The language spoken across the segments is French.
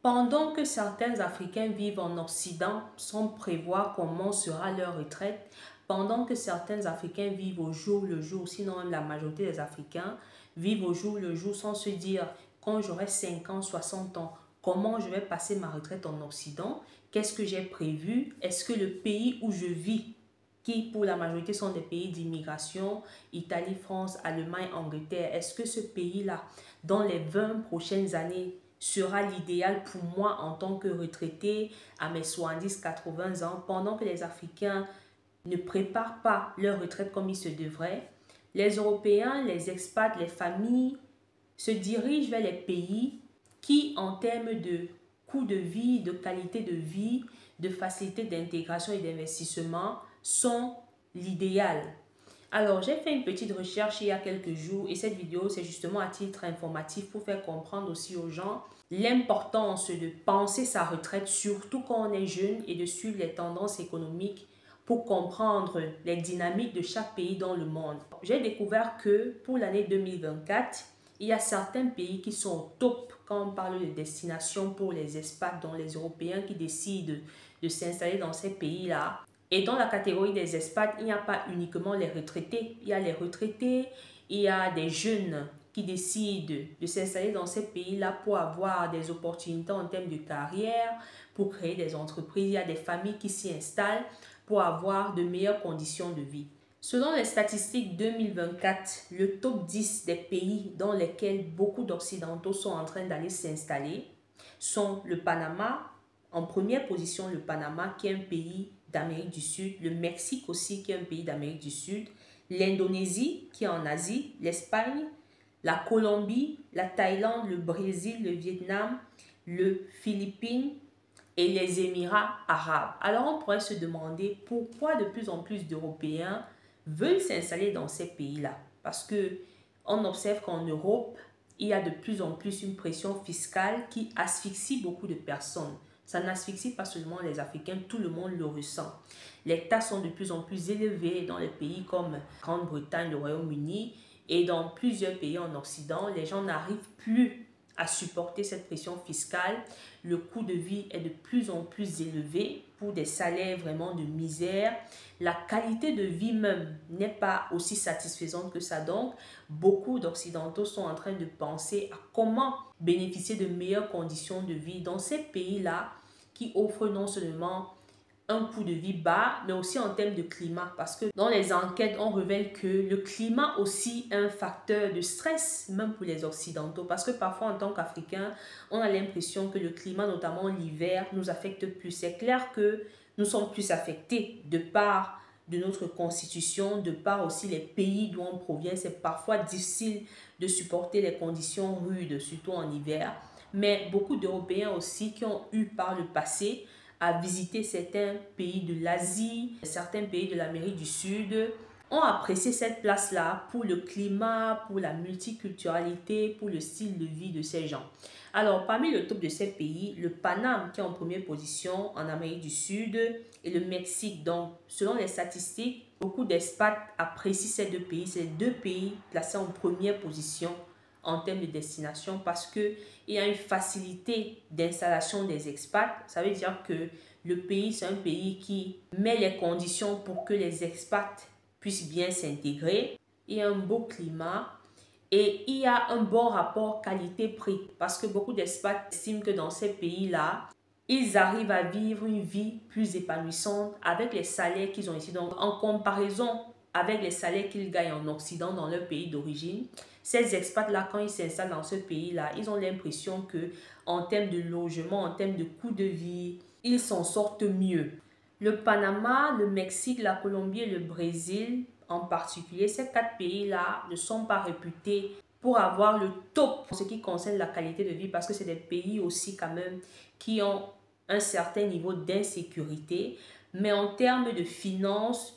Pendant que certains Africains vivent en Occident sans prévoir comment sera leur retraite, pendant que certains Africains vivent au jour le jour, sinon même la majorité des Africains vivent au jour le jour sans se dire quand j'aurai 50, 60 ans, comment je vais passer ma retraite en Occident, qu'est-ce que j'ai prévu, est-ce que le pays où je vis, qui pour la majorité sont des pays d'immigration, Italie, France, Allemagne, Angleterre, est-ce que ce pays-là, dans les 20 prochaines années, sera l'idéal pour moi en tant que retraité à mes 70-80 ans, pendant que les Africains ne préparent pas leur retraite comme il se devrait. Les Européens, les expats, les familles se dirigent vers les pays qui, en termes de coût de vie, de qualité de vie, de facilité d'intégration et d'investissement, sont l'idéal. Alors, j'ai fait une petite recherche il y a quelques jours et cette vidéo, c'est justement à titre informatif pour faire comprendre aussi aux gens l'importance de penser sa retraite, surtout quand on est jeune, et de suivre les tendances économiques pour comprendre les dynamiques de chaque pays dans le monde. J'ai découvert que pour l'année 2024, il y a certains pays qui sont au top quand on parle de destination pour les expats, dont les Européens qui décident de s'installer dans ces pays-là. Et dans la catégorie des expats, il n'y a pas uniquement les retraités. Il y a les retraités, il y a des jeunes qui décident de s'installer dans ces pays-là pour avoir des opportunités en termes de carrière, pour créer des entreprises. Il y a des familles qui s'y installent pour avoir de meilleures conditions de vie. Selon les statistiques 2024, le top 10 des pays dans lesquels beaucoup d'Occidentaux sont en train d'aller s'installer sont le Panama, en première position le Panama qui est un pays d'Amérique du Sud, le Mexique aussi qui est un pays d'Amérique du Sud, l'Indonésie qui est en Asie, l'Espagne, la Colombie, la Thaïlande, le Brésil, le Vietnam, le Philippines et les Émirats arabes. Alors on pourrait se demander pourquoi de plus en plus d'Européens veulent s'installer dans ces pays-là. Parce que on observe qu'en Europe, il y a de plus en plus une pression fiscale qui asphyxie beaucoup de personnes. Ça n'asphyxie pas seulement les Africains, tout le monde le ressent. Les taxes sont de plus en plus élevées dans les pays comme Grande-Bretagne, le Royaume-Uni et dans plusieurs pays en Occident. Les gens n'arrivent plus à supporter cette pression fiscale. Le coût de vie est de plus en plus élevé pour des salaires vraiment de misère. La qualité de vie même n'est pas aussi satisfaisante que ça. Donc, beaucoup d'Occidentaux sont en train de penser à comment bénéficier de meilleures conditions de vie dans ces pays-là qui offrent non seulement un coût de vie bas, mais aussi en termes de climat. Parce que dans les enquêtes, on révèle que le climat aussi est un facteur de stress, même pour les Occidentaux. Parce que parfois, en tant qu'Africains, on a l'impression que le climat, notamment l'hiver, nous affecte plus. C'est clair que nous sommes plus affectés de par de notre constitution, de par aussi les pays d'où on provient. C'est parfois difficile de supporter les conditions rudes, surtout en hiver. Mais beaucoup d'Européens aussi qui ont eu par le passé à visiter certains pays de l'Asie, certains pays de l'Amérique du Sud, ont apprécié cette place-là pour le climat, pour la multiculturalité, pour le style de vie de ces gens. Alors, parmi le top de ces pays, le Panama qui est en première position en Amérique du Sud et le Mexique. Donc, selon les statistiques, beaucoup d'expats apprécient ces deux pays. C'est deux pays placés en première position en termes de destination parce qu'il y a une facilité d'installation des expats. Ça veut dire que le pays, c'est un pays qui met les conditions pour que les expats puissent bien s'intégrer. Il y a un beau climat et il y a un bon rapport qualité-prix parce que beaucoup d'expats estiment que dans ces pays-là, ils arrivent à vivre une vie plus épanouissante avec les salaires qu'ils ont ici. Donc, en comparaison avec les salaires qu'ils gagnent en Occident, dans leur pays d'origine, ces expats-là, quand ils s'installent dans ce pays-là, ils ont l'impression que en termes de logement, en termes de coût de vie, ils s'en sortent mieux. Le Panama, le Mexique, la Colombie et le Brésil, en particulier, ces quatre pays-là ne sont pas réputés pour avoir le top en ce qui concerne la qualité de vie parce que c'est des pays aussi quand même qui ont un certain niveau d'insécurité. Mais en termes de finances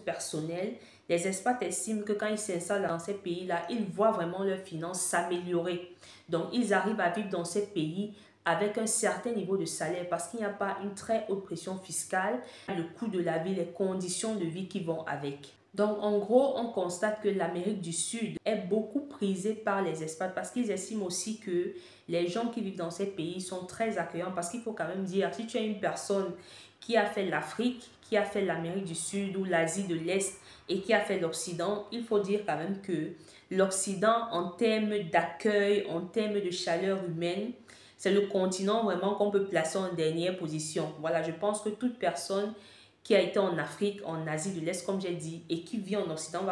personnelles, les expats estiment que quand ils s'installent dans ces pays-là, ils voient vraiment leurs finances s'améliorer. Donc, ils arrivent à vivre dans ces pays avec un certain niveau de salaire parce qu'il n'y a pas une très haute pression fiscale, le coût de la vie, les conditions de vie qui vont avec. Donc, en gros, on constate que l'Amérique du Sud est beaucoup prisée par les expats parce qu'ils estiment aussi que les gens qui vivent dans ces pays sont très accueillants. Parce qu'il faut quand même dire, si tu as une personne qui a fait l'Afrique, qui a fait l'Amérique du Sud ou l'Asie de l'Est et qui a fait l'Occident, il faut dire quand même que l'Occident, en termes d'accueil, en termes de chaleur humaine, c'est le continent vraiment qu'on peut placer en dernière position. Voilà, je pense que toute personne qui a été en Afrique, en Asie de l'Est, comme j'ai dit, et qui vit en Occident,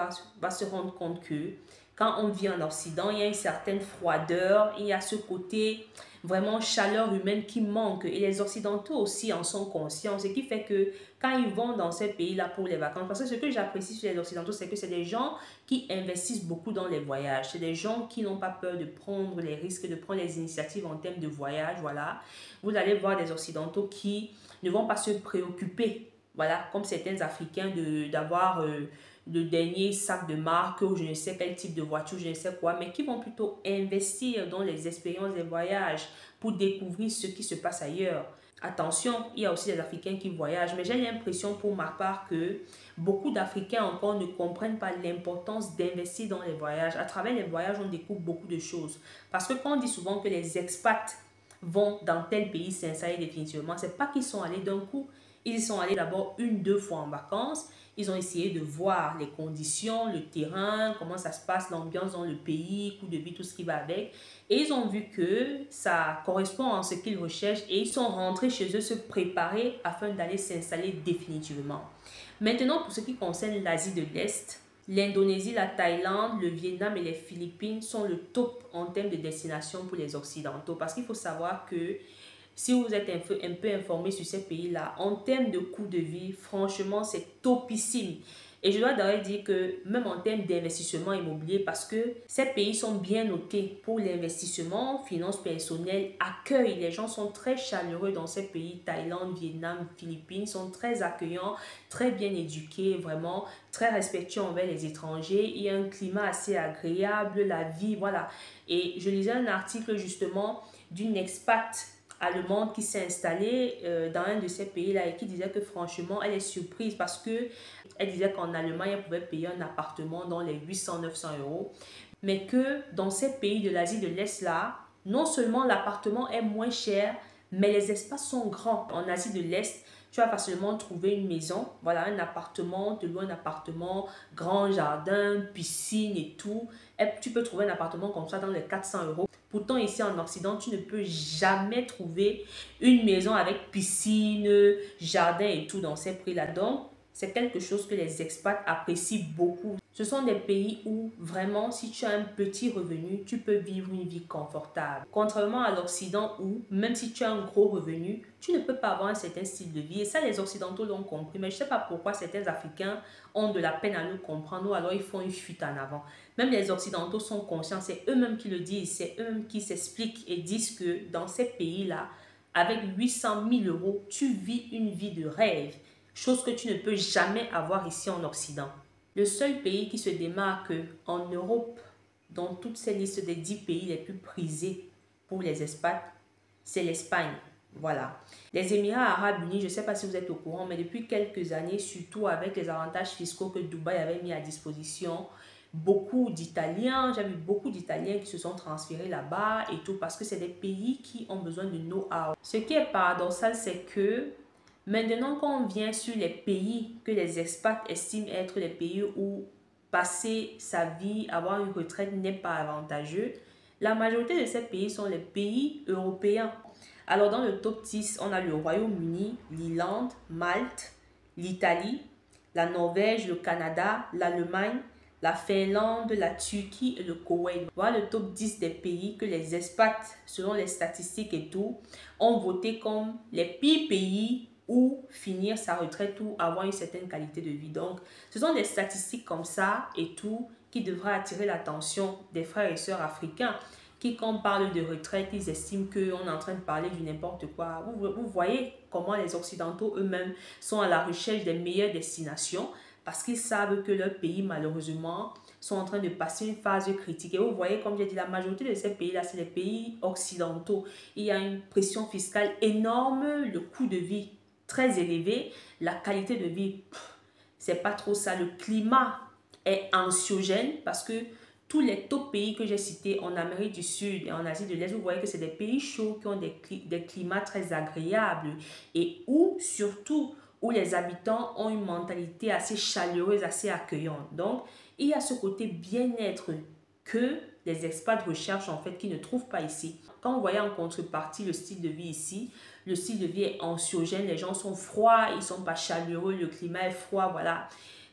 va se rendre compte que quand on vit en Occident, il y a une certaine froideur, il y a ce côté vraiment chaleur humaine qui manque. Et les Occidentaux aussi en sont conscients, ce qui fait que quand ils vont dans ces pays-là pour les vacances, parce que ce que j'apprécie sur les Occidentaux, c'est que c'est des gens qui investissent beaucoup dans les voyages. C'est des gens qui n'ont pas peur de prendre les risques, de prendre les initiatives en termes de voyage, voilà. Vous allez voir des Occidentaux qui ne vont pas se préoccuper, voilà, comme certains Africains, d'avoir le dernier sac de marque ou je ne sais quel type de voiture, je ne sais quoi, mais qui vont plutôt investir dans les expériences des voyages pour découvrir ce qui se passe ailleurs. Attention, il y a aussi des Africains qui voyagent, mais j'ai l'impression pour ma part que beaucoup d'Africains encore ne comprennent pas l'importance d'investir dans les voyages. À travers les voyages, on découvre beaucoup de choses. Parce que quand on dit souvent que les expats vont dans tel pays s'installer définitivement, c'est pas qu'ils sont allés d'un coup. Ils y sont allés d'abord une, deux fois en vacances. Ils ont essayé de voir les conditions, le terrain, comment ça se passe, l'ambiance dans le pays, coût de vie, tout ce qui va avec. Et ils ont vu que ça correspond à ce qu'ils recherchent et ils sont rentrés chez eux se préparer afin d'aller s'installer définitivement. Maintenant, pour ce qui concerne l'Asie de l'Est, l'Indonésie, la Thaïlande, le Vietnam et les Philippines sont le top en termes de destination pour les Occidentaux. Parce qu'il faut savoir que si vous êtes un peu informé sur ces pays-là, en termes de coût de vie, franchement, c'est topissime. Et je dois d'ailleurs dire que même en termes d'investissement immobilier, parce que ces pays sont bien notés pour l'investissement, finances personnelles, accueil. Les gens sont très chaleureux dans ces pays, Thaïlande, Vietnam, Philippines, sont très accueillants, très bien éduqués, vraiment très respectueux envers les étrangers. Il y a un climat assez agréable, la vie, voilà. Et je lisais un article justement d'une expat allemande qui s'est installée dans un de ces pays-là et qui disait que franchement, elle est surprise parce que elle disait qu'en Allemagne, elle pouvait payer un appartement dans les 800-900 euros, mais que dans ces pays de l'Asie de l'Est-là, non seulement l'appartement est moins cher, mais les espaces sont grands. En Asie de l'Est, tu vas facilement trouver une maison, voilà, un appartement, te loues un appartement, grand jardin, piscine et tout. Et tu peux trouver un appartement comme ça dans les 400 euros. Pourtant, ici en Occident, tu ne peux jamais trouver une maison avec piscine, jardin et tout dans ces prix-là. Donc, c'est quelque chose que les expats apprécient beaucoup. Ce sont des pays où vraiment, si tu as un petit revenu, tu peux vivre une vie confortable. Contrairement à l'Occident où, même si tu as un gros revenu, tu ne peux pas avoir un certain style de vie. Et ça, les Occidentaux l'ont compris. Mais je ne sais pas pourquoi certains Africains ont de la peine à le comprendre ou alors ils font une fuite en avant. Même les Occidentaux sont conscients, c'est eux-mêmes qui le disent, c'est eux-mêmes qui s'expliquent et disent que dans ces pays-là, avec 800 000 euros, tu vis une vie de rêve, chose que tu ne peux jamais avoir ici en Occident. Le seul pays qui se démarque en Europe, dans toutes ces listes des 10 pays les plus prisés pour les expats, c'est l'Espagne. Voilà. Les Émirats Arabes Unis, je ne sais pas si vous êtes au courant, mais depuis quelques années, surtout avec les avantages fiscaux que Dubaï avait mis à disposition, beaucoup d'Italiens, j'ai vu beaucoup d'Italiens qui se sont transférés là-bas et tout, parce que c'est des pays qui ont besoin de know-how. Ce qui est paradoxal, c'est que maintenant, quand on vient sur les pays que les expats estiment être les pays où passer sa vie, avoir une retraite n'est pas avantageux, la majorité de ces pays sont les pays européens. Alors dans le top 10, on a le Royaume-Uni, l'Irlande, Malte, l'Italie, la Norvège, le Canada, l'Allemagne, la Finlande, la Turquie et le Koweït. Voilà le top 10 des pays que les expats, selon les statistiques et tout, ont voté comme les pires pays où finir sa retraite ou avoir une certaine qualité de vie. Donc, ce sont des statistiques comme ça et tout qui devraient attirer l'attention des frères et sœurs africains qui, quand on parle de retraite, ils estiment qu'on est en train de parler du n'importe quoi. Vous voyez comment les Occidentaux eux-mêmes sont à la recherche des meilleures destinations parce qu'ils savent que leur pays, malheureusement, sont en train de passer une phase critique. Et vous voyez, comme j'ai dit, la majorité de ces pays-là, c'est les pays occidentaux. Il y a une pression fiscale énorme, le coût de vie très élevé, la qualité de vie, c'est pas trop ça. Le climat est anxiogène parce que tous les top pays que j'ai cités en Amérique du Sud et en Asie de l'Est, vous voyez que c'est des pays chauds qui ont des climats très agréables et où, surtout, où les habitants ont une mentalité assez chaleureuse, assez accueillante. Donc, il y a ce côté bien-être que les expats recherchent en fait, qui ne trouvent pas ici. Quand vous voyez en contrepartie le style de vie ici, le style de vie est anxiogène, les gens sont froids, ils ne sont pas chaleureux, le climat est froid, voilà.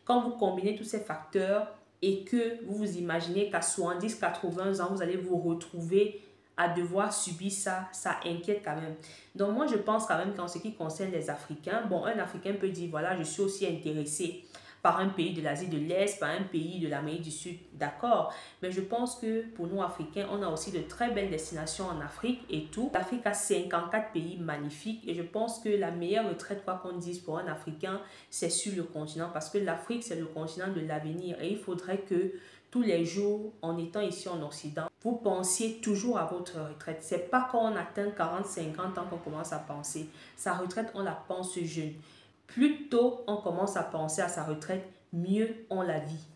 Quand vous combinez tous ces facteurs, et que vous vous imaginez qu'à 70, 80 ans, vous allez vous retrouver à devoir subir ça, ça inquiète quand même. Donc moi, je pense quand même qu'en ce qui concerne les Africains, bon, un Africain peut dire, voilà, je suis aussi intéressé par un pays de l'Asie de l'Est, par un pays de l'Amérique du Sud, d'accord. Mais je pense que pour nous, Africains, on a aussi de très belles destinations en Afrique et tout. L'Afrique a 54 pays magnifiques et je pense que la meilleure retraite, quoi qu'on dise pour un Africain, c'est sur le continent parce que l'Afrique, c'est le continent de l'avenir et il faudrait que tous les jours, en étant ici en Occident, vous pensiez toujours à votre retraite. C'est pas quand on atteint 40, 50 ans qu'on commence à penser. Sa retraite, on la pense jeune. Plus tôt on commence à penser à sa retraite, mieux on la vit.